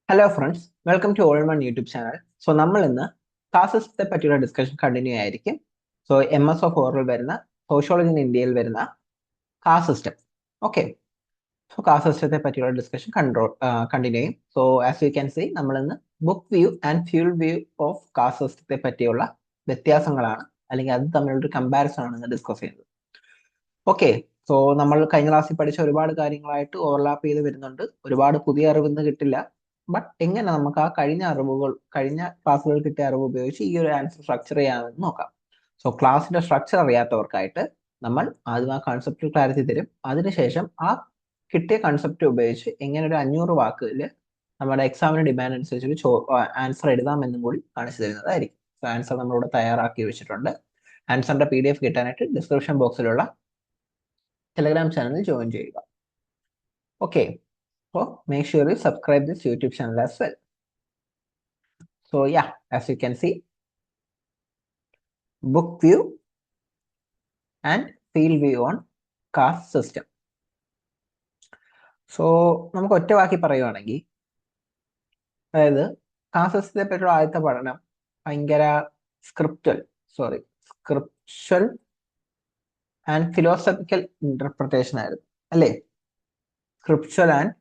Hello friends, welcome to ഓൾ മൺ YouTube channel. So നമ്മൾ ഇന്ന് കാസ്റ്റത്തെ പറ്റിയുള്ള ഡിസ്കഷൻ കണ്ടിന്യൂ ആയിരിക്കും. സോ MS ഓറിൽ വരുന്ന സോഷ്യോളജി ഇൻ ഇന്ത്യയിൽ വരുന്ന caste system. Okay, so caste സിസ്റ്റത്തെ പറ്റിയുള്ള ഡിസ്കഷൻ കണ്ടിന്യൂ ചെയ്യും. So as you can see, നമ്മൾ ഇന്ന് book view and field view of caste സിസ്റ്റത്തെ പറ്റിയുള്ള വ്യത്യാസങ്ങളാണ്, അല്ലെങ്കിൽ അത് തമ്മിലുള്ള ഒരു കമ്പാരിസൺ ആണ് ഇന്ന് ഡിസ്കസ് ചെയ്യുന്നത്. ഓക്കെ, സോ നമ്മൾ കഴിഞ്ഞ ക്ലാസ്സിൽ പഠിച്ച ഒരുപാട് കാര്യങ്ങളായിട്ട് ഓവർലാപ്പ് ചെയ്ത് വരുന്നുണ്ട്. ഒരുപാട് പുതിയ അറിവൊന്നും കിട്ടില്ല. ബട്ട് എങ്ങനെ നമുക്ക് ആ കഴിഞ്ഞ ക്ലാസ്സുകൾ കിട്ടിയ അറിവ് ഉപയോഗിച്ച് ഈ ഒരു ആൻസർ സ്ട്രക്ചർ ചെയ്യാമെന്ന് നോക്കാം. സോ ക്ലാസ്സിന്റെ സ്ട്രക്ചർ അറിയാത്തവർക്കായിട്ട് നമ്മൾ ആദ്യം ആ കൺസെപ്റ്റ് ക്ലാരിറ്റി തരും. അതിനുശേഷം ആ കിട്ടിയ കൺസെപ്റ്റ് ഉപയോഗിച്ച് എങ്ങനെ ഒരു 500 വാക്കുകളിൽ നമ്മുടെ എക്സാമിന് ഡിമാൻഡ് അനുസരിച്ച് ആൻസർ എഴുതാമെന്നും കൂടി കാണിച്ചു തരുന്നതായിരിക്കും. സോ ആൻസർ നമ്മളിവിടെ തയ്യാറാക്കി വെച്ചിട്ടുണ്ട്. ആൻസറിന്റെ PDF കിട്ടാനായിട്ട് ഡിസ്ക്രിപ്ഷൻ ബോക്സിലുള്ള ടെലഗ്രാം ചാനൽ ജോയിൻ ചെയ്യുക. Okay, so make sure you subscribe this YouTube channel as well. So yeah, as you can see, book view and field view on caste system. So നമുക്ക് ഒറ്റ വാക്കി പറയുവാണെങ്കിൽ, അതായത് cast സിസ്റ്റത്തെ പറ്റിയുള്ള ആദ്യത്തെ പഠനം ഭയങ്കര സ്ക്രിപ്ച്വൽ ആൻഡ് ഫിലോസഫിക്കൽ ഇന്റർപ്രിട്ടേഷൻ ആയിരുന്നു, അല്ലേ? സ്ക്രിപ്ച്വൽ ആൻഡ്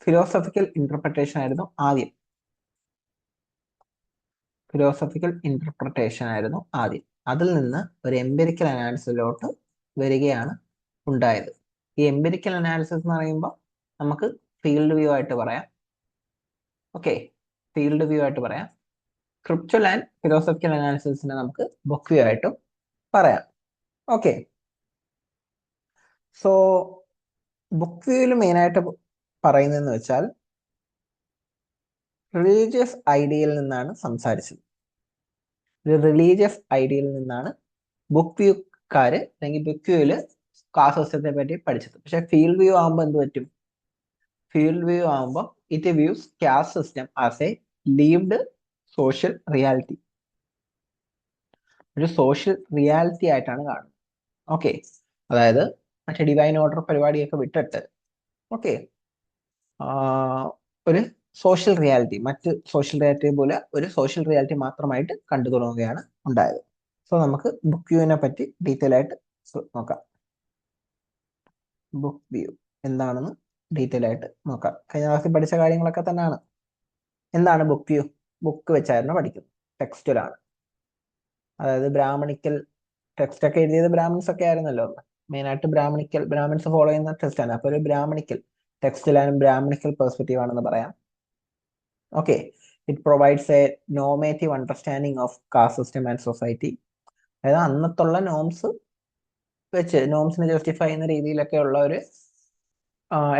ഫിലോസഫിക്കൽ ഇന്റർപ്രിട്ടേഷൻ ആയിരുന്നു ആദ്യം. അതിൽ നിന്ന് ഒരു എംപിരിക്കൽ അനാലിസിസിലോട്ട് വരികയാണ് ഉണ്ടായത്. ഈ എംപിരിക്കൽ അനാലിസിസ് എന്ന് പറയുമ്പോൾ നമുക്ക് ഫീൽഡ് വ്യൂ ആയിട്ട് പറയാം. ഓക്കെ, ഫീൽഡ് വ്യൂ ആയിട്ട് പറയാം. സ്ക്രിപ്ച്വൽ ആൻഡ് ഫിലോസഫിക്കൽ അനാലിസിസിനെ നമുക്ക് ബുക്ക് വ്യൂ ആയിട്ടും പറയാം. ഓക്കെ, സോ ബുക്ക് വ്യൂവിൽ മെയിനായിട്ട് പറയുന്നതെന്ന് വെച്ചാൽ റിലീജിയസ് ഐഡിയയിൽ നിന്നാണ് സംസാരിച്ചത്. ബുക്ക് വ്യൂക്കാര് അല്ലെങ്കിൽ ബുക്ക് വ്യൂവില് കാസ്റ്റ് സിസ്റ്റത്തെ പറ്റി പഠിച്ചത്. പക്ഷെ ഫീൽഡ് വ്യൂ ആകുമ്പോൾ എന്ത് പറ്റും? ഫീൽഡ് വ്യൂ ആകുമ്പോൾ it views caste system as A lived social reality. ഒരു സോഷ്യൽ റിയാലിറ്റി ആയിട്ടാണ് കാണുന്നത്. ഓക്കെ, അതായത് മറ്റേ ഡിവൈൻ ഓർഡർ പരിപാടിയൊക്കെ വിട്ടിട്ട്, ഓക്കെ, ഒരു സോഷ്യൽ റിയാലിറ്റി, മറ്റ് സോഷ്യൽ റിയാലിറ്റി പോലെ ഒരു സോഷ്യൽ റിയാലിറ്റി മാത്രമായിട്ട് കണ്ടു തുടങ്ങുകയാണ് ഉണ്ടായത്. സോ നമുക്ക് ബുക്ക് വ്യൂവിനെ പറ്റി ഡീറ്റെയിൽ ആയിട്ട് നോക്കാം. ബുക്ക് വ്യൂ എന്താണെന്ന് ഡീറ്റെയിൽ ആയിട്ട് നോക്കാം. കഴിഞ്ഞ ക്ലാസ്സിൽ പഠിച്ച കാര്യങ്ങളൊക്കെ തന്നെയാണ്. എന്താണ് ബുക്ക് വ്യൂ? ബുക്ക് വെച്ചായിരുന്നു പഠിക്കുന്നത്, ടെക്സ്റ്റിലാണ്. അതായത് ബ്രാഹ്മണിക്കൽ ടെക്സ്റ്റ് ഒക്കെ എഴുതിയത് ബ്രാഹ്മിൻസ് ഒക്കെ ആയിരുന്നല്ലോ. മെയിനായിട്ട് ബ്രാഹ്മിൻസ് ഫോളോ ചെയ്യുന്ന ടെക്സ്റ്റ് ആണ്. അപ്പൊ ഒരു ബ്രാഹ്മണിക്കൽ ടെക്സ്റ്റിലാണ്, ബ്രാഹ്മണിക്കൽ പെർസ്പെക്റ്റീവ് ആണെന്ന് പറയാം. Okay, it provides A normative understanding of caste system and society. അതായത് അന്നത്തുള്ള നോംസിനെ ജസ്റ്റിഫൈ ചെയ്യുന്ന രീതിയിലൊക്കെ ഉള്ള ഒരു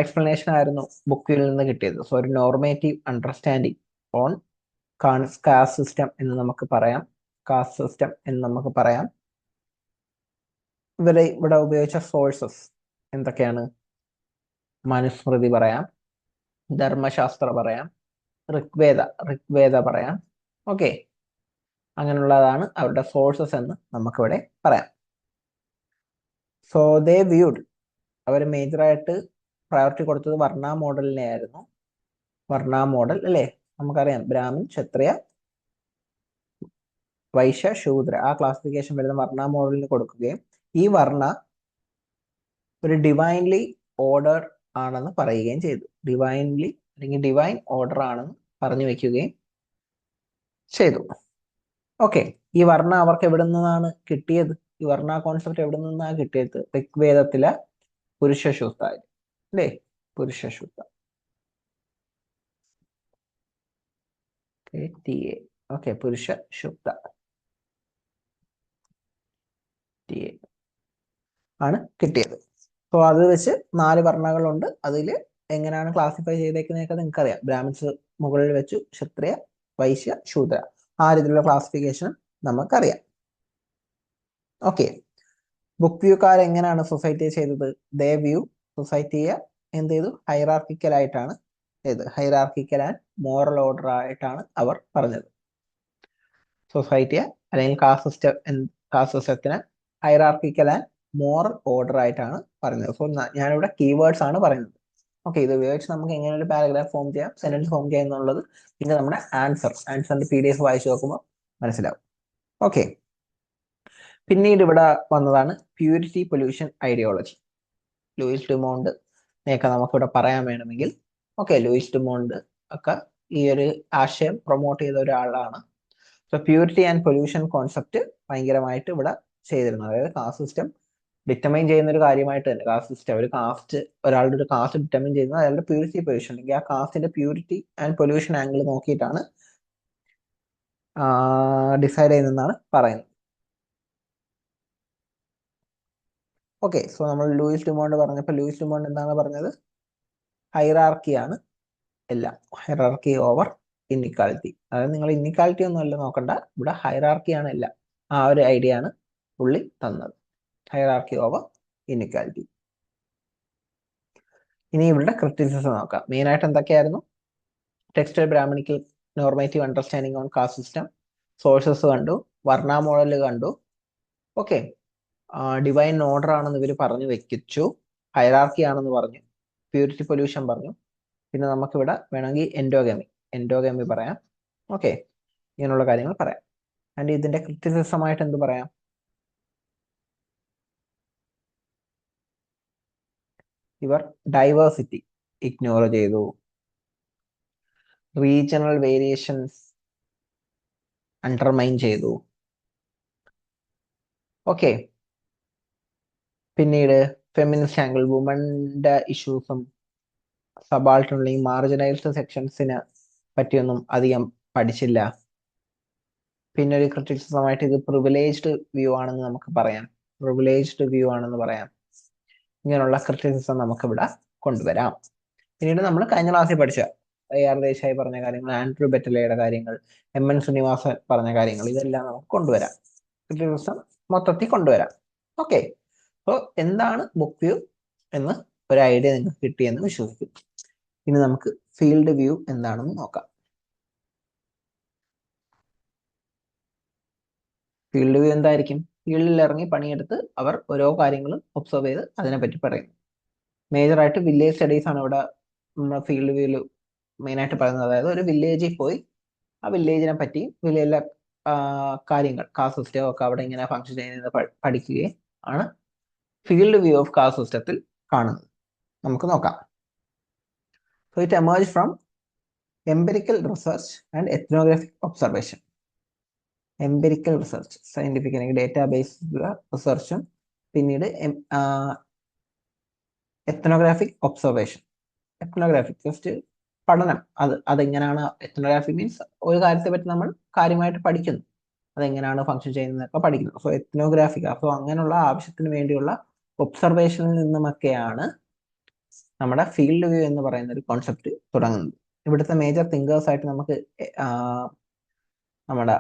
എക്സ്പ്ലനേഷൻ ആയിരുന്നു ബുക്കിൽ നിന്ന് കിട്ടിയത്. സോ ഒരു normative understanding one caste system എന്ന് നമുക്ക് പറയാം. ഇവിടെ ഉപയോഗിച്ച സോഴ്സസ് എന്തൊക്കെയാണ്? മനുസ്മൃതി പറയാം, ധർമ്മശാസ്ത്ര പറയാം, ഋഗ്വേദ പറയാം. ഓക്കെ, അങ്ങനെയുള്ളതാണ് അവരുടെ സോഴ്സസ് എന്ന് നമുക്കിവിടെ പറയാം. സോ ദേ വ്യൂഡ്, അവർ മേജറായിട്ട് പ്രയോറിറ്റി കൊടുത്തത് വർണ്ണ മോഡലിനെ ആയിരുന്നു. വർണ്ണ മോഡൽ അല്ലേ, നമുക്കറിയാം, ബ്രാഹ്മിൻ, ക്ഷത്രിയ, വൈശ്യ, ശൂദ്ര, ആ ക്ലാസിഫിക്കേഷൻ വരുന്ന വർണ്ണ മോഡലിന് കൊടുക്കുകയും ഈ വർണ്ണ ഒരു ഡിവൈൻലി ഓർഡർ ആണെന്ന് പറയുകയും ചെയ്തു. ഡിവൈൻ ഓർഡർ ആണെന്ന് പറഞ്ഞു വെക്കുകയും ചെയ്തു. ഓക്കെ, ഈ വർണ്ണ അവർക്ക് എവിടെ നിന്നാണ് കിട്ടിയത്? ഈ വർണ്ണ കോൺസെപ്റ്റ് എവിടെ നിന്നാണ് കിട്ടിയത്? ഋഗ്വേദത്തിലെ പുരുഷ സൂക്ത അല്ലേ, പുരുഷ സൂക്ത. ഓക്കെ, പുരുഷ സൂക്ത ആണ് കിട്ടിയത്. സോ അത് വെച്ച് 4 വർണ്ണകളുണ്ട്. അതിൽ എങ്ങനെയാണ് ക്ലാസിഫൈ ചെയ്തേക്കുന്നതൊക്കെ നിങ്ങൾക്കറിയാം. ബ്രാഹ്മിൻസ് മുകളിൽ വെച്ചു, ക്ഷത്രിയ, വൈശ്യ, ശൂദ്ര, ആ രീതിയിലുള്ള ക്ലാസിഫിക്കേഷൻ നമുക്കറിയാം. ഓക്കെ, ബുക്ക് വ്യൂക്കാർ എങ്ങനെയാണ് സൊസൈറ്റിയെ ചെയ്തത്? ദേ വ്യൂ സൊസൈറ്റിയെ എന്ത് ചെയ്തു? ഹൈറാർക്കിക്കൽ ആയിട്ടാണ് ചെയ്തത്. ഹൈറാർക്കിക്കൽ ആൻഡ് മോറൽ ഓർഡർ ആയിട്ടാണ് അവർ പറഞ്ഞത്. സൊസൈറ്റിയെ അല്ലെങ്കിൽ കാസ്റ്റ് സിസ്റ്റത്തിനെ ഹൈറാർക്കിക്കൽ ആൻഡ് മോറൽ ഓർഡർ ആയിട്ടാണ് പറയുന്നത്. സോ ഞാനിവിടെ കീവേഡ്സ് ആണ് പറയുന്നത്. ഓക്കെ, ഇത് ഉപയോഗിച്ച് നമുക്ക് എങ്ങനെ ഒരു പാരഗ്രാഫ് ഫോം ചെയ്യാം, സെന്റൻസ് ഫോം ചെയ്യാം എന്നുള്ളത് പിന്നെ നമ്മുടെ ആൻസറിന്റെ PDF വായിച്ചു നോക്കുമ്പോൾ മനസ്സിലാവും. ഓക്കെ, പിന്നീട് ഇവിടെ വന്നതാണ് പ്യൂരിറ്റി പൊല്യൂഷൻ ഐഡിയോളജി. ലൂയിസ് ഡുമോണ്ട് ഒക്കെ നമുക്കിവിടെ പറയാൻ വേണമെങ്കിൽ, ഓക്കെ, ലൂയിസ് ഡുമോണ്ട് ഒക്കെ ഈ ഒരു ആശയം പ്രൊമോട്ട് ചെയ്ത ഒരാളാണ്. So purity and pollution concept ഭയങ്കരമായിട്ട് ഇവിടെ ചെയ്തിരുന്നു. അതായത് കാസ്റ്റ് സിസ്റ്റം ഡിറ്റർമൈൻ ചെയ്യുന്ന ഒരു കാര്യമായിട്ട് തന്നെ കാസ്റ്റ് സിസ്റ്റം, ഒരാളുടെ ഒരു കാസ്റ്റ് ഡിറ്റർമൈൻ ചെയ്യുന്നത് അയാളുടെ പ്യൂരിറ്റി പൊല്യൂഷൻ അല്ലെങ്കിൽ ആ കാസ്റ്റിന്റെ പ്യൂരിറ്റി ആൻഡ് പൊല്യൂഷൻ ആംഗിൾ നോക്കിയിട്ടാണ് ഡിസൈഡ് ചെയ്യുന്നതെന്നാണ് പറയുന്നത്. ഓക്കെ, സോ നമ്മൾ ലൂയിസ് ഡുമോണ്ട് പറഞ്ഞപ്പോൾ ലൂയിസ് ഡുമോണ്ട് എന്താണ് പറഞ്ഞത്? ഹൈറാർക്കിയാണ് എല്ലാം, ഹൈറാർക്കി ഓവർ ഇന്നിക്വാലിറ്റി. അതായത് നിങ്ങൾ ഇന്നിക്വാലിറ്റി ഒന്നും അല്ല നോക്കണ്ട, ഇവിടെ ഹൈറാർക്കിയാണ് എല്ലാം. ആ ഒരു ഐഡിയ ആണ് പുള്ളി തന്നത്, ഹൈറാർക്കി ഓവർ ഇന്നിക്വാലിറ്റി. ഇനി ഇവിടെ ക്രിറ്റിസിസം നോക്കാം. മെയിൻ ആയിട്ട് എന്തൊക്കെയായിരുന്നു? Textual Brahmanical normative understanding one caste system, sources കണ്ടു, വർണ്ണ മോഡൽ കണ്ടു. ഓക്കെ, ഡിവൈൻ ഓർഡർ ആണെന്ന് ഇവർ പറഞ്ഞു വെക്കിച്ചു, ഹൈറാർക്കി ആണെന്ന് പറഞ്ഞു, പ്യൂരിറ്റി പൊല്യൂഷൻ പറഞ്ഞു. പിന്നെ നമുക്കിവിടെ വേണമെങ്കിൽ എൻഡോഗമി പറയാം. ഓക്കെ, ഇങ്ങനെയുള്ള കാര്യങ്ങൾ പറയാം. ആൻഡ് ഇതിന്റെ ക്രിറ്റിസിസം ആയിട്ട് എന്ത് പറയാം? ഇവർ ഡൈവേഴ്സിറ്റി ഇഗ്നോർ ചെയ്തു, റീജിയണൽ വേരിയേഷൻസ് അണ്ടർമൈൻ ചെയ്തു. ഓക്കെ, പിന്നീട് ഫെമിനിസ്റ്റ് ആംഗിൾ, വുമന്റെ ഇഷ്യൂസും സബാൾട്ടൺ അല്ലെങ്കിൽ മാർജിനൈസ്ഡ് സെക്ഷൻസിനെ പറ്റിയൊന്നും അധികം പഠിച്ചില്ല. പിന്നെ ഒരു ക്രിറ്റിസിസമായിട്ട് ഇത് പ്രിവിലേജ്ഡ് വ്യൂ ആണെന്ന് നമുക്ക് പറയാം, ഇങ്ങനെയുള്ള ക്രിറ്റിസിസം നമുക്ക് ഇവിടെ കൊണ്ടുവരാം. പിന്നീട് നമ്മൾ കഴിഞ്ഞ ക്ലാസ്സിൽ പഠിച്ച AR ദേശായി പറഞ്ഞ കാര്യങ്ങൾ, ആൻഡ്രൂ ബെറ്റലയുടെ കാര്യങ്ങൾ, MN ശ്രീനിവാസൻ പറഞ്ഞ കാര്യങ്ങൾ, ഇതെല്ലാം നമുക്ക് കൊണ്ടുവരാം, ക്രിറ്റിസിസം മൊത്തത്തിൽ കൊണ്ടുവരാം. ഓക്കെ, അപ്പോൾ എന്താണ് ബുക്ക് വ്യൂ എന്ന് ഒരു ഐഡിയ നിങ്ങൾക്ക് കിട്ടിയെന്ന് വിശ്വസിക്കും. ഇനി നമുക്ക് ഫീൽഡ് വ്യൂ എന്താണെന്ന് നോക്കാം. ഫീൽഡ് വ്യൂ എന്തായിരിക്കും? ഫീൽഡിൽ ഇറങ്ങി പണിയെടുത്ത് അവർ ഓരോ കാര്യങ്ങളും ഒബ്സർവ് ചെയ്ത് അതിനെപ്പറ്റി പറയുന്നു. മേജറായിട്ട് വില്ലേജ് സ്റ്റഡീസ് ആണ് ഇവിടെ നമ്മുടെ ഫീൽഡ് വ്യൂവിൽ മെയിനായിട്ട് പറയുന്നത്. അതായത് ഒരു വില്ലേജിൽ പോയി ആ വില്ലേജിനെ പറ്റി വില്ലേജിലെ കാര്യങ്ങൾ, കാസ്റ്റ് സിസ്റ്റം ഒക്കെ അവിടെ ഇങ്ങനെ ഫങ്ഷൻ ചെയ്യുന്നത് പഠിക്കുകയും ആണ് ഫീൽഡ് വ്യൂ ഓഫ് കാസ്റ്റ് സിസ്റ്റത്തിൽ കാണുന്നത്. നമുക്ക് നോക്കാം. So it emerge from empirical research and ethnographic observation. Empirical research, scientific അല്ലെങ്കിൽ ഡേറ്റാബേസ് റിസർച്ചും പിന്നീട് എത്നോഗ്രാഫിക് ഒബ്സർവേഷൻ. എത്നോഗ്രാഫിക് ജസ്റ്റ് പഠനം, അതെങ്ങനെയാണ് എത്നോഗ്രാഫി മീൻസ് ഒരു കാര്യത്തെ പറ്റി നമ്മൾ കാര്യമായിട്ട് പഠിക്കുന്നു, അതെങ്ങനെയാണ് ഫങ്ഷൻ ചെയ്യുന്നതൊക്കെ പഠിക്കുന്നു. സോ എത്നോഗ്രാഫിക്, അപ്പോൾ അങ്ങനെയുള്ള ആവശ്യത്തിന് വേണ്ടിയുള്ള ഒബ്സർവേഷനിൽ നിന്നുമൊക്കെയാണ് നമ്മുടെ ഫീൽഡ് വ്യൂ എന്ന് പറയുന്ന ഒരു കോൺസെപ്റ്റ് തുടങ്ങുന്നത്. ഇവിടുത്തെ മേജർ തിങ്കേഴ്സ് ആയിട്ട് നമുക്ക് നമ്മുടെ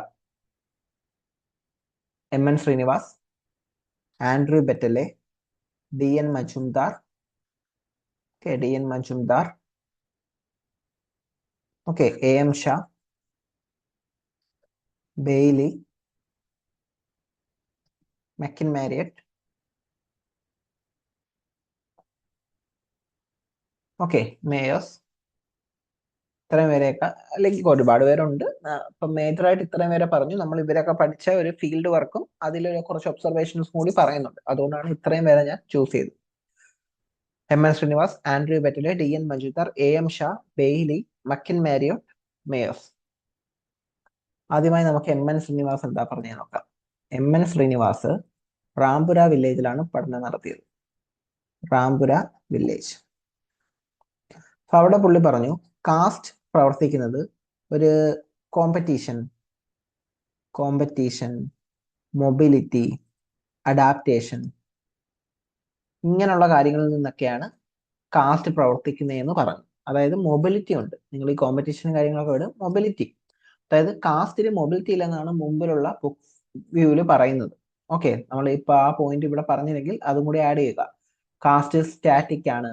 MN Srinivas, Andrew Beteille, DN Majumdar, okay, AM Shah, Bailey, McKim Marriott, okay, Mayers, ഇത്രയും പേരെയൊക്കെ, അല്ലെങ്കിൽ ഒരുപാട് പേരുണ്ട്. അപ്പം മേജറായിട്ട് ഇത്രയും പേരെ പറഞ്ഞു. നമ്മൾ ഇവരൊക്കെ പഠിച്ച ഒരു ഫീൽഡ് വർക്കും അതിലൊരു കുറച്ച് ഒബ്സർവേഷൻസ് കൂടി പറയുന്നുണ്ട്. അതുകൊണ്ടാണ് ഇത്രയും പേരെ ഞാൻ ചൂസ് ചെയ്തത്. MN Srinivas, Andrew Beteille, DN Majumdar, AM Shah, Bailey, McKim Marriott, Mayers. ആദ്യമായി നമുക്ക് MN ശ്രീനിവാസ് എന്താ പറഞ്ഞേ നോക്കാം. MN ശ്രീനിവാസ് റാംപുര വില്ലേജിലാണ് പഠനം നടത്തിയത്. റാംപുര വില്ലേജ്. അപ്പൊ അവിടെ പുള്ളി പറഞ്ഞു കാസ്റ്റ് പ്രവർത്തിക്കുന്നത് ഒരു കോമ്പറ്റീഷൻ, മൊബിലിറ്റി, അഡാപ്റ്റേഷൻ, ഇങ്ങനെയുള്ള കാര്യങ്ങളിൽ നിന്നൊക്കെയാണ് കാസ്റ്റ് പ്രവർത്തിക്കുന്നതെന്ന് പറഞ്ഞു. അതായത് മൊബിലിറ്റി ഉണ്ട്, നിങ്ങൾ ഈ കോമ്പറ്റീഷൻ കാര്യങ്ങളൊക്കെ വിടും, മൊബിലിറ്റി, അതായത് കാസ്റ്റിന് മൊബിലിറ്റി ഇല്ലെന്നാണ് മുമ്പിലുള്ള ബുക്ക് വ്യൂവിൽ പറയുന്നത്. ഓക്കെ, നമ്മൾ ഇപ്പൊ ആ പോയിന്റ് ഇവിടെ പറഞ്ഞില്ലെങ്കിൽ അതും കൂടി ആഡ് ചെയ്യുക. കാസ്റ്റ് സ്റ്റാറ്റിക് ആണ്,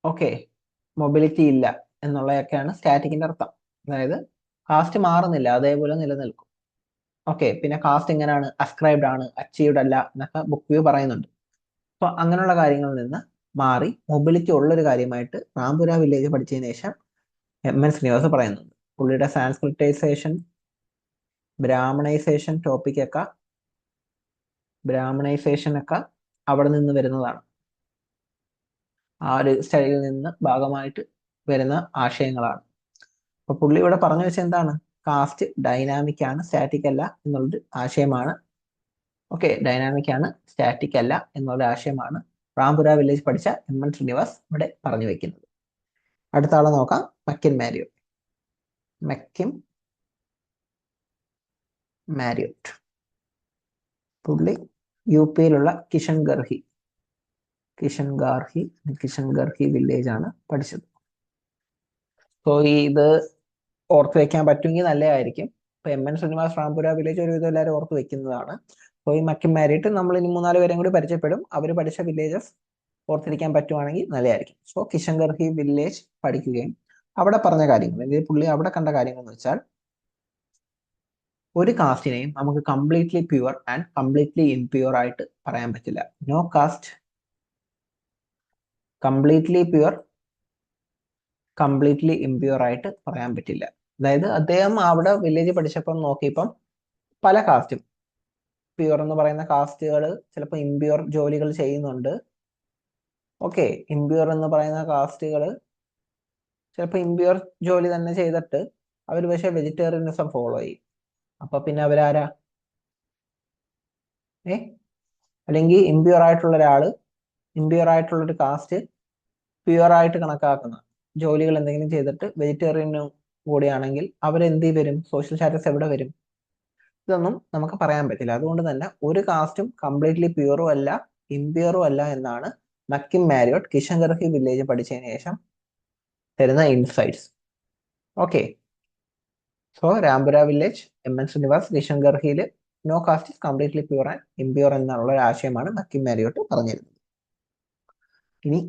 ഓക്കെ, മൊബിലിറ്റി ഇല്ല എന്നുള്ളതൊക്കെയാണ് സ്റ്റാറ്റിക്കിന്റെ അർത്ഥം. അതായത് കാസ്റ്റ് മാറുന്നില്ല, അതേപോലെ നിലനിൽക്കും. ഓക്കെ, പിന്നെ കാസ്റ്റ് എങ്ങനെയാണ് അസ്ക്രൈബ്ഡ് ആണ്, അച്ചീവ്ഡ് അല്ല എന്നൊക്കെ ബുക്ക് വ്യൂ പറയുന്നുണ്ട്. അപ്പൊ അങ്ങനെയുള്ള കാര്യങ്ങളിൽ നിന്ന് മാറി മൊബിലിറ്റി ഉള്ളൊരു കാര്യമായിട്ട് റാംപുര വില്ലേജ് പഠിച്ചതിന് ശേഷം എം.എൻ. ശ്രീനിവാസ് പറയുന്നുണ്ട്. പുള്ളിയുടെ സാൻസ്ക്രിറ്റൈസേഷൻ ബ്രാഹ്മണൈസേഷൻ ഒക്കെ അവിടെ നിന്ന് വരുന്നതാണ്. ആ ഒരു സ്റ്റഡിയിൽ നിന്ന് ഭാഗമായിട്ട് വരുന്ന ആശയങ്ങളാണ്. അപ്പൊ പുള്ളി ഇവിടെ പറഞ്ഞു വെച്ചാൽ എന്താണ്? കാസ്റ്റ് ഡൈനാമിക് ആണ്, സ്റ്റാറ്റിക് അല്ല എന്നുള്ളൊരു ആശയമാണ്. ഓക്കെ, ഡൈനാമിക് ആണ്, സ്റ്റാറ്റിക് അല്ല എന്നുള്ള ആശയമാണ് റാംപുര വില്ലേജ് പഠിച്ച എം.എൻ. ശ്രീനിവാസ് ഇവിടെ പറഞ്ഞു വെക്കുന്നത്. അടുത്ത ആളെ നോക്കാം, മക്കിൻ മാരിയോട്ട്. പുള്ളി യുപിയിലുള്ള കിഷൻ ഗർഹി വില്ലേജ് ആണ് പഠിച്ചത്. സോ ഇത് ഓർത്ത് വെക്കാൻ പറ്റുമെങ്കിൽ നല്ലതായിരിക്കും. ഇപ്പൊ എം.എൻ. ശ്രീനിവാസ് റാംപുര വില്ലേജ് ഒരുവിധം എല്ലാവരും ഓർത്ത് വെക്കുന്നതാണ്. സോ ഈ മക്കിൻ മാരിയോട്ട് നമ്മൾ ഇനി 3-4 പേരും കൂടി പരിചയപ്പെടും. അവർ പഠിച്ച വില്ലേജസ് ഓർത്തിരിക്കാൻ പറ്റുവാണെങ്കിൽ നല്ലതായിരിക്കും. സോ കിഷൻ ഗർഹി വില്ലേജ് പഠിക്കുകയും അവിടെ പറഞ്ഞ കാര്യങ്ങൾ, അല്ലെങ്കിൽ പുള്ളി അവിടെ കണ്ട കാര്യങ്ങൾ എന്ന് വെച്ചാൽ, ഒരു കാസ്റ്റിനെയും നമുക്ക് completely pure and completely impure ആയിട്ട് പറയാൻ പറ്റില്ല. No caste completely pure, completely impure ആയിട്ട് പറയാൻ പറ്റില്ല. അതായത് അദ്ദേഹം അവിടെ വില്ലേജ് പഠിച്ചപ്പം നോക്കിയപ്പം പല കാസ്റ്റും, പ്യുവർ എന്ന് പറയുന്ന കാസ്റ്റുകൾ ചിലപ്പോൾ ഇംപ്യുവർ ജോലികൾ ചെയ്യുന്നുണ്ട്. ഓക്കെ, ഇംപ്യുവർ എന്ന് പറയുന്ന കാസ്റ്റുകൾ ചിലപ്പോൾ ഇംപ്യുവർ ജോലി തന്നെ ചെയ്തിട്ട് അവർ പക്ഷേ വെജിറ്റേറിയനിസം ഫോളോ ചെയ്യും. അപ്പൊ പിന്നെ അവരാരാ? അല്ലെങ്കിൽ ഇംപ്യുവർ ആയിട്ടുള്ള ഒരാള്, ഇംപ്യുവർ ആയിട്ടുള്ള ഒരു കാസ്റ്റ് പ്യുവർ ആയിട്ട് കണക്കാക്കുന്ന ജോലികൾ എന്തെങ്കിലും ചെയ്തിട്ട് വെജിറ്റേറിയനും കൂടിയാണെങ്കിൽ അവരെന്ത് വരും? സോഷ്യൽ സ്റ്റാറ്റസ് എവിടെ വരും? ഇതൊന്നും നമുക്ക് പറയാൻ പറ്റില്ല. അതുകൊണ്ട് തന്നെ ഒരു കാസ്റ്റും കംപ്ലീറ്റ്ലി പ്യുവറും അല്ല ഇംപ്യുവറും അല്ല എന്നാണ് McKim Marriott Kishan Garhi village പഠിച്ചതിന് ശേഷം തരുന്ന insights. Okay, so Rampura village, M N. Srinivas, Kishan ഗർഹിയിൽ no caste is completely pure and impure എന്നുള്ള ഒരു ആശയമാണ് മക്കിൻ മാരിയോട്ട് പറഞ്ഞിരുന്നത്. ഇനി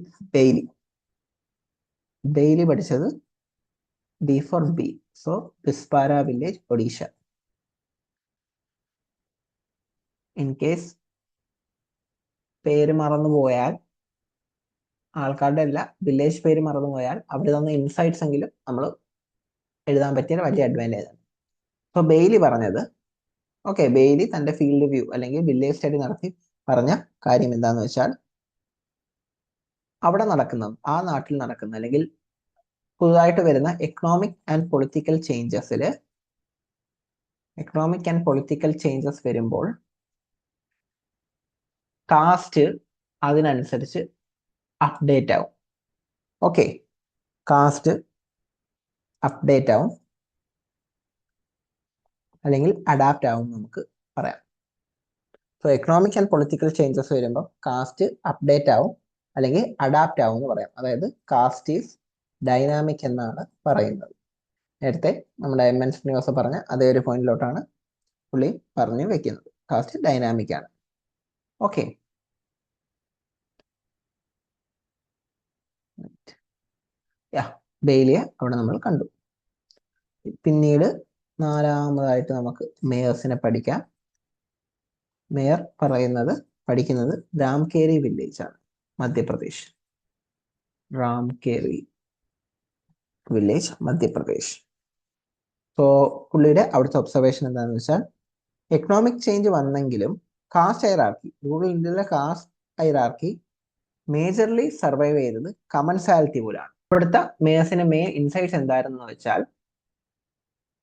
ബെയ്ലി പഠിച്ചത് B for B, so Bisipara village, Odisha. In case പേര് മറന്നുപോയാൽ, ആൾക്കാരുടെ അല്ല വില്ലേജ് പേര് മറന്നുപോയാൽ അവർ തന്ന ഇൻസൈറ്റ്സ് എങ്കിലും നമ്മൾ എഴുതാൻ പറ്റിയ വലിയ അഡ്വാൻറ്റേജ് ആണ്. സോ ബെയ്ലി പറഞ്ഞത്, ഓക്കെ, ബെയ്ലി തന്റെ ഫീൽഡ് വ്യൂ അല്ലെങ്കിൽ വില്ലേജ് സ്റ്റഡി നടത്തി പറഞ്ഞ കാര്യം എന്താന്ന് വെച്ചാൽ, അവിടെ നടക്കുന്ന, ആ നാട്ടിൽ നടക്കുന്ന അല്ലെങ്കിൽ പുതുതായിട്ട് വരുന്ന എക്കണോമിക് ആൻഡ് പൊളിറ്റിക്കൽ ചേഞ്ചസ് വരുമ്പോൾ കാസ്റ്റ് അതിനനുസരിച്ച് അപ്ഡേറ്റ് ആവും. ഓക്കെ, കാസ്റ്റ് അപ്ഡേറ്റ് ആവും അല്ലെങ്കിൽ അഡാപ്റ്റ് ആവും നമുക്ക് പറയാം. So economic and political changes വരുമ്പോൾ കാസ്റ്റ് അപ്ഡേറ്റ് ആവും അല്ലെങ്കിൽ അഡാപ്റ്റ് ആവും എന്ന് പറയാം. അതായത് കാസ്റ്റ് ഈസ് ഡൈനാമിക് എന്നാണ് പറയുന്നത്. നേരത്തെ നമ്മുടെ എം.എൻ. ശ്രീനിവാസ പറഞ്ഞ അതേ ഒരു പോയിന്റിലോട്ടാണ് പുള്ളി പറഞ്ഞു വെക്കുന്നത്. കാസ്റ്റ് ഡൈനാമിക് ആണ്. ഓക്കെ, ബെയ്ലിയെ അവിടെ നമ്മൾ കണ്ടു. പിന്നീട് 4-മതായിട്ട് നമുക്ക് മേയേഴ്സിനെ പഠിക്കാം. മേയർ പഠിക്കുന്നത് രാംകേരി വില്ലേജ് ആണ്, മധ്യപ്രദേശ്. രാംകേരി വില്ലേജ്, മധ്യപ്രദേശ്. സോ പുള്ളിയുടെ അവിടുത്തെ ഒബ്സർവേഷൻ എന്താണെന്ന് വെച്ചാൽ, എക്കണോമിക് ചേഞ്ച് വന്നെങ്കിലും കാസ്റ്റ് ഹൈറാർക്കി, റൂറൽ ഇന്ത്യയിലെ കാസ്റ്റ് ഹൈറാർക്കി മേജർലി സർവൈവ് ചെയ്തത് കമൻസാലിറ്റി മൂലമാണ്. ഇവിടുത്തെ മേയേഴ്സിന്റെ മെയിൻ ഇൻസൈറ്റ്സ് എന്തായിരുന്നു വെച്ചാൽ,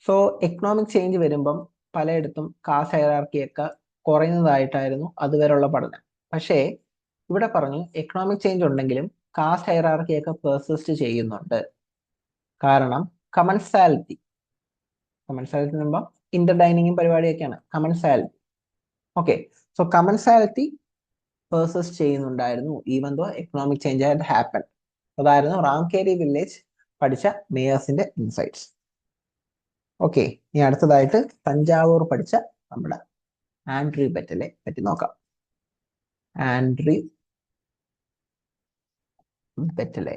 സോ എക്കണോമിക് ചേഞ്ച് വരുമ്പം പലയിടത്തും കാസ്റ്റ് ഹൈറാർക്കിയൊക്കെ കുറയുന്നതായിട്ടായിരുന്നു അതുവരെയുള്ള പഠനം. പക്ഷേ ഇവിടെ പറഞ്ഞു എക്കണോമിക് ചേഞ്ച് ഉണ്ടെങ്കിലും കാസ്റ്റ് ഹൈറാർക്കിയൊക്കെ പെർസിസ്റ്റ് ചെയ്യുന്നുണ്ട്. കാരണം കമൻസാലിറ്റി എന്ന് പറയുമ്പോൾ ഇന്റർ ഡൈനിങ്ങും പരിപാടിയൊക്കെയാണ് commensality. Okay, so commensality persist ചെയ്യുന്നുണ്ടായിരുന്നു even though economic change had happen. അതായിരുന്നു റാംകേരി വില്ലേജ് പഠിച്ച മേയേഴ്സിന്റെ ഇൻസൈറ്റ്സ്. ഓക്കെ, ഇനി അടുത്തതായിട്ട് തഞ്ചാവൂർ പഠിച്ച നമ്മുടെ ആൻഡ്രി ബെറ്റലെ പറ്റി നോക്കാം. ആൻഡ്രി ബെറ്റലെ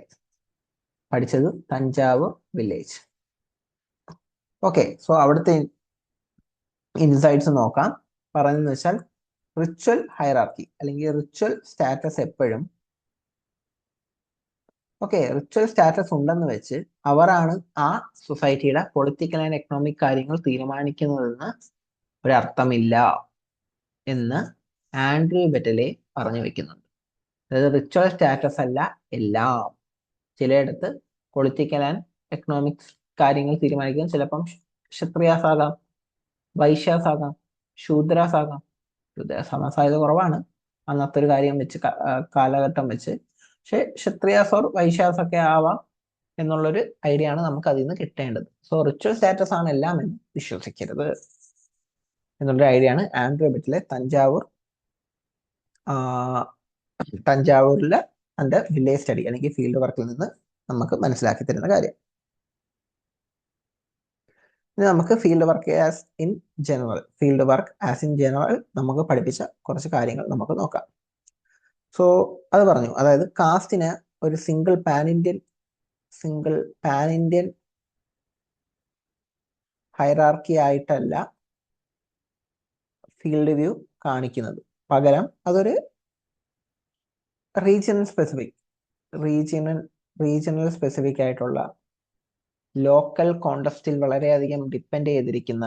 പഠിച്ചത് തഞ്ചാവൂർ വില്ലേജ്. ഓക്കെ, സോ അവിടുത്തെ ഇൻസൈറ്റ്സ് നോക്കാം. പറഞ്ഞെന്ന് വെച്ചാൽ റിച്വൽ ഹൈറാർക്കി അല്ലെങ്കിൽ റിച്വൽ സ്റ്റാറ്റസ് എപ്പോഴും ഓക്കെ, റിച്വൽ സ്റ്റാറ്റസ് ഉണ്ടെന്ന് വെച്ച് അവരാണ് ആ സൊസൈറ്റിയുടെ പൊളിറ്റിക്കൽ ആൻഡ് എക്കണോമിക് കാര്യങ്ങൾ തീരുമാനിക്കുന്നതെന്ന് ഒരർത്ഥമില്ല എന്ന് ആൻഡ്രൂ ബെറ്റലെ പറഞ്ഞു വെക്കുന്നുണ്ട്. അതായത് റിച്വൽ സ്റ്റാറ്റസ് അല്ല എല്ലാം. ചിലയിടത്ത് പൊളിറ്റിക്കൽ ആൻഡ് എക്കണോമിക്സ് കാര്യങ്ങൾ തീരുമാനിക്കുന്നത് ചിലപ്പം ക്ഷത്രിയാസ് ആകാം, വൈശ്യാസ് ആകാം, ശൂദ്രാസ് ആകാം. ശൂദ്രാസ് ആവാൻ സാധ്യത കുറവാണ് അന്നത്തെ ഒരു കാര്യം വെച്ച്, കാലഘട്ടം വെച്ച്. പക്ഷെ ക്ഷത്രിയാസ് ഓർ വൈശ്യാസ് ഒക്കെ ആവാം എന്നുള്ളൊരു ഐഡിയ ആണ് നമുക്ക് അതിൽ നിന്ന് കിട്ടേണ്ടത്. സോ റിച്വൽ സ്റ്റാറ്റസ് ആണ് എല്ലാം എന്ന് വിശ്വസിക്കരുത് എന്നുള്ളൊരു ഐഡിയ ആണ് ആൻഡ്രൂ ബെറ്റലെ തഞ്ചാവൂരിലെ അതിന്റെ വില്ലേജ് സ്റ്റഡി അല്ലെങ്കിൽ ഫീൽഡ് വർക്കിൽ നിന്ന് നമുക്ക് മനസ്സിലാക്കി തരുന്ന കാര്യം. ഇനി നമുക്ക് field work as in general നമുക്ക് പഠിപ്പിച്ച കുറച്ച് കാര്യങ്ങൾ നമുക്ക് നോക്കാം. സോ അത് പറഞ്ഞു, അതായത് കാസ്റ്റിന് ഒരു സിംഗിൾ പാൻ ഇന്ത്യൻ ഹൈറാർക്കി ആയിട്ടല്ല ഫീൽഡ് വ്യൂ കാണിക്കുന്നത്. പകരം അതൊരു റീജിയണൽ സ്പെസിഫിക് ആയിട്ടുള്ള ലോക്കൽ കോണ്ടസ്റ്റിൽ വളരെയധികം ഡിപ്പെൻഡ് ചെയ്തിരിക്കുന്ന,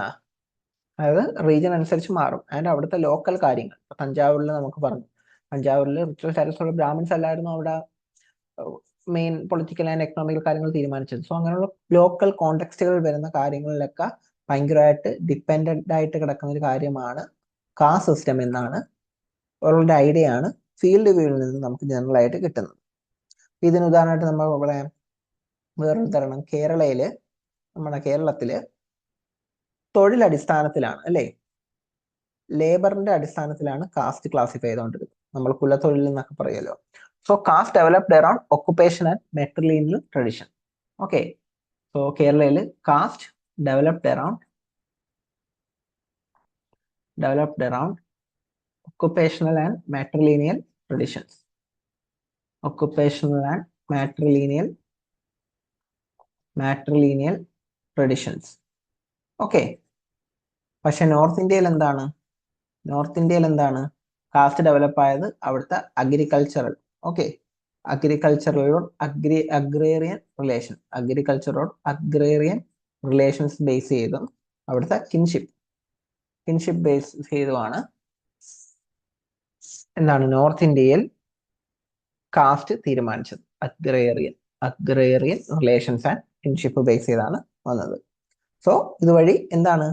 അതായത് റീജിയൻ അനുസരിച്ച് മാറും. ആൻഡ് അവിടുത്തെ ലോക്കൽ കാര്യങ്ങൾ, തഞ്ചാവൂരിൽ നമുക്ക് പറഞ്ഞു, തഞ്ചാവൂരിൽ റിച്വൽ സ്റ്റാറ്റസ് ഉള്ള ബ്രാഹ്മിൻസ് അല്ലായിരുന്നു അവിടെ മെയിൻ പൊളിറ്റിക്കൽ ആൻഡ് എക്കണോമിക്കൽ കാര്യങ്ങൾ തീരുമാനിച്ചത്. സോ അങ്ങനെയുള്ള ലോക്കൽ കോണ്ടെക്സ്റ്റുകൾ വരുന്ന കാര്യങ്ങളിലൊക്കെ ഭയങ്കരമായിട്ട് ഡിപ്പെൻഡന്റ് ആയിട്ട് കിടക്കുന്ന ഒരു കാര്യമാണ് കാസ്റ്റ് സിസ്റ്റം എന്നാണ് അവരുടെ ഐഡിയ ആണ് ഫീൽഡ് വ്യൂവിൽ നിന്ന് നമുക്ക് ജനറൽ ആയിട്ട് കിട്ടുന്നത്. ഇതിന് ഉദാഹരണമായിട്ട് നമ്മൾ ഇവിടെ വേറൊരു ഉദാഹരണം, നമ്മുടെ കേരളത്തില് തൊഴിലടിസ്ഥാനത്തിലാണ് അല്ലെ, ലേബറിന്റെ അടിസ്ഥാനത്തിലാണ് കാസ്റ്റ് ക്ലാസിഫൈ ചെയ്തുകൊണ്ടിരുന്നത്. നമ്മൾ കുലത്തൊഴിൽ എന്നൊക്കെ പറയുമല്ലോ. So caste developed around occupation and matrilineal tradition. Okay, so കേരളയിൽ caste developed around occupational and matrilineal traditions. Occupational and matrilineal traditions. Okay, പക്ഷെ നോർത്ത് ഇന്ത്യയിൽ എന്താണ് കാസ്റ്റ് ഡെവലപ്പ് ആയത്? അവിടുത്തെ അഗ്രികൾച്ചറൽ റിലേഷൻസ് ബേസ് ചെയ്തും അവിടുത്തെ കിൻഷിപ്പ് ബേസ് ചെയ്തുമാണ് എന്താണ് നോർത്ത് ഇന്ത്യയിൽ കാസ്റ്റ് തീരുമാനിച്ചത്. Agrarian relations and kinship base ചെയ്താണ് വന്നത്. സോ ഇതുവഴി എന്താണ്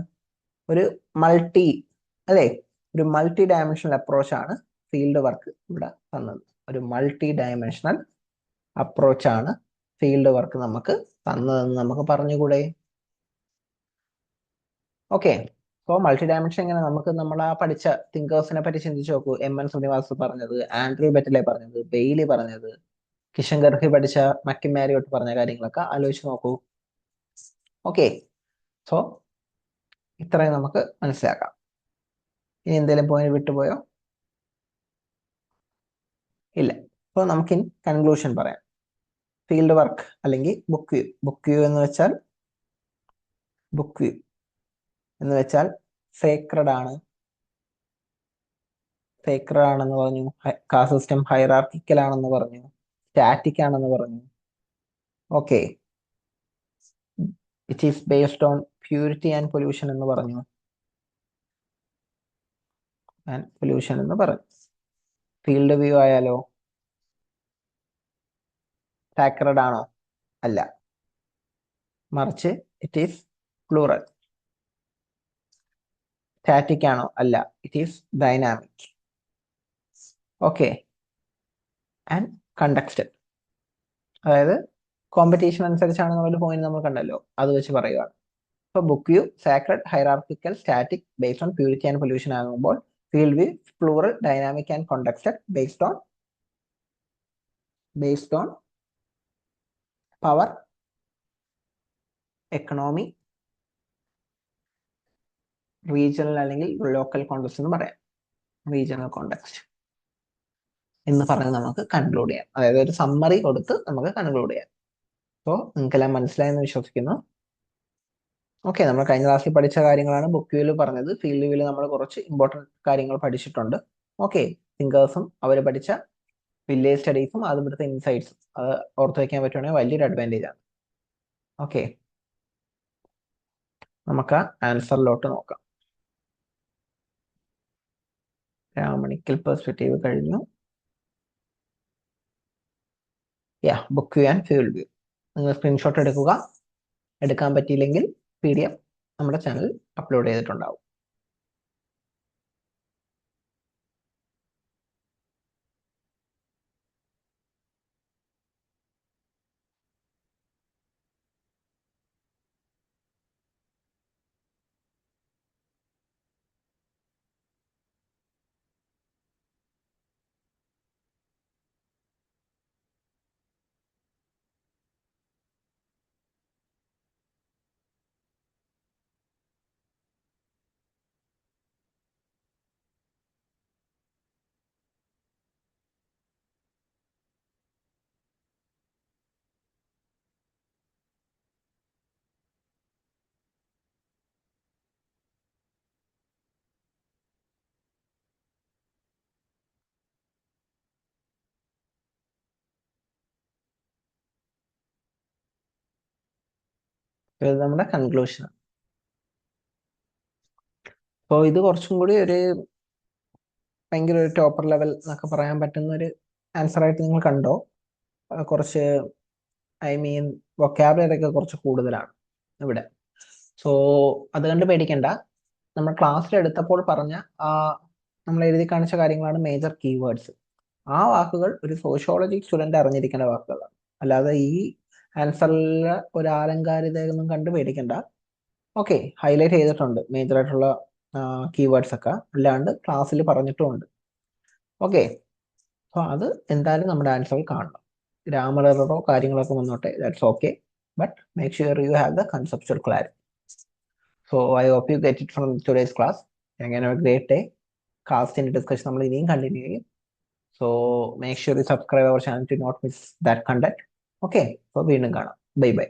ഒരു മൾട്ടി ഡയമെൻഷണൽ അപ്രോച്ചാണ് ഫീൽഡ് വർക്ക് ഇവിടെ തന്നത്. ഒരു മൾട്ടി ഡയമെൻഷണൽ അപ്രോച്ചാണ് ഫീൽഡ് വർക്ക് നമുക്ക് തന്നതെന്ന് നമുക്ക് പറഞ്ഞുകൂടെ? ഓക്കെ, സോ മൾട്ടി ഡയമെൻഷൻ എങ്ങനെ നമുക്ക് നമ്മൾ ആ പഠിച്ച തിങ്കേഴ്സിനെ പറ്റി ചിന്തിച്ചു നോക്കൂ. MN ശ്രീനിവാസ് പറഞ്ഞത്, ആൻഡ്രൂ ബെറ്റലെ പറഞ്ഞത്, ബെയ്ലി പറഞ്ഞത്, കിഷൻ ഗർഹി പഠിച്ച മക്കിമാരിയോട്ട് പറഞ്ഞ കാര്യങ്ങളൊക്കെ ആലോചിച്ച് നോക്കൂ. ഓക്കെ, സോ ഇത്രയും നമുക്ക് മനസ്സിലാക്കാം. ഇനി എന്തെങ്കിലും പോയിന്റ് വിട്ടുപോയോ? ഇല്ല. സോ നമുക്ക് ഇനി കൺക്ലൂഷൻ പറയാം. ഫീൽഡ് വർക്ക് അല്ലെങ്കിൽ ബുക്ക് വ്യൂ എന്ന് വെച്ചാൽ സേക്രഡ് ആണെന്ന് പറഞ്ഞു. കാസ്റ്റ് സിസ്റ്റം ഹൈറാർക്കിക്കൽ ആണെന്ന് പറഞ്ഞു, സ്റ്റാറ്റിക് ആണെന്ന് പറഞ്ഞു. Okay, it is based on purity and pollution എന്ന് പറഞ്ഞു. ഫീൽഡ് വ്യൂ ആയാലോ സാക്രഡ് ആണോ? അല്ല, മറിച്ച് ഇറ്റ് ഈസ് പ്ലൂറൽ. സ്റ്റാറ്റിക് ആണോ? അല്ല, it is dynamic. Okay, and contexted, അതായത് കോമ്പറ്റീഷൻ അനുസരിച്ചാണ് നമ്മളൊരു പോയിന്റ് നമ്മൾ കണ്ടല്ലോ, അത് വെച്ച് പറയുകയാണ്. ഇപ്പൊ book view sacred, hierarchical, static, based on purity and pollution ആകുമ്പോൾ field view plural, dynamic and contexted, based on power, economy, regional അല്ലെങ്കിൽ ലോക്കൽ കോണ്ടെക്സ്റ്റ് എന്ന് പറയാം. റീജിയണൽ കോണ്ടെക്സ്റ്റ് എന്ന് പറഞ്ഞ് നമുക്ക് കൺക്ലൂഡ് ചെയ്യാം. അതായത് ഒരു സമ്മറി കൊടുത്ത് നമുക്ക് കൺക്ലൂഡ് ചെയ്യാം. സോ നിങ്ങൾക്കെല്ലാം മനസ്സിലായെന്ന് വിശ്വസിക്കുന്നു. ഓക്കെ, നമ്മൾ കഴിഞ്ഞ ക്ലാസ്സിൽ പഠിച്ച കാര്യങ്ങളാണ് ബുക്ക് വ്യൂവിൽ പറഞ്ഞത്. ഫീൽഡ് വ്യൂവിൽ നമ്മൾ കുറച്ച് ഇമ്പോർട്ടൻറ്റ് കാര്യങ്ങൾ പഠിച്ചിട്ടുണ്ട്. ഓക്കെ, തിങ്കേഴ്സും അവർ പഠിച്ച വില്ലേജ് സ്റ്റഡീസും അതും ഇവിടുത്തെ ഇൻസൈറ്റ്സും അത് ഓർത്ത് വയ്ക്കാൻ പറ്റുവാണെങ്കിൽ വലിയൊരു അഡ്വാൻറ്റേജ് ആണ്. ഓക്കെ, നമുക്ക് ആൻസറിലോട്ട് നോക്കാം. ഗ്രാമണിക്കൽ പെർസ്പെക്റ്റീവ് കഴിഞ്ഞു. Book view and fuel view നിങ്ങൾ സ്ക്രീൻഷോട്ട് എടുക്കുക. എടുക്കാൻ പറ്റിയില്ലെങ്കിൽ PDF നമ്മുടെ ചാനൽ അപ്ലോഡ് ചെയ്തിട്ടുണ്ടാവും. ഇത് നമ്മുടെ കൺക്ലൂഷൻ. അപ്പോൾ ഇത് കുറച്ചും കൂടി ഒരു ഭയങ്കര ഒരു ടോപ്പർ ലെവൽ എന്നൊക്കെ പറയാൻ പറ്റുന്ന ഒരു ആൻസർ ആയിട്ട് നിങ്ങൾ കണ്ടോ? കുറച്ച് വൊക്കാബുലറി ഒക്കെ കുറച്ച് കൂടുതലാണ് ഇവിടെ. സോ അത് കണ്ട് പേടിക്കണ്ട. നമ്മൾ ക്ലാസ്സിൽ എടുത്തപ്പോൾ പറഞ്ഞ നമ്മൾ എഴുതി കാണിച്ച കാര്യങ്ങളാണ് മേജർ കീവേഡ്സ്. ആ വാക്കുകൾ ഒരു സോഷ്യോളജി സ്റ്റുഡന്റ് അറിഞ്ഞിരിക്കേണ്ട വാക്കുകളാണ്. അല്ലാതെ ഈ ആൻസറിൽ ഒരു ആലങ്കാരികതയൊന്നും കണ്ട് പേടിക്കണ്ട. ഓക്കെ, ഹൈലൈറ്റ് ചെയ്തിട്ടുണ്ട് മേജർ ആയിട്ടുള്ള കീവേഡ്സ് ഒക്കെ, അല്ലാണ്ട് ക്ലാസ്സിൽ പറഞ്ഞിട്ടുമുണ്ട്. ഓക്കെ, അപ്പോൾ അത് എന്തായാലും നമ്മുടെ ആൻസറിൽ കാണണം. ഗ്രാമർ എററോ കാര്യങ്ങളൊക്കെ വന്നോട്ടെ, that's okay, but make sure you have the conceptual clarity. So I hope you get it from today's class. അങ്ങനെ ഒരു ഗ്രേറ്റ് ഡേ. കാസ്റ്റിന്റെ ഡിസ്കഷൻ നമ്മൾ ഇനിയും കണ്ടിന്യൂ ചെയ്യും. So make sure you subscribe our channel to not miss that content. Okay, അപ്പോൾ വീണ്ടും കാണാം. Bye by.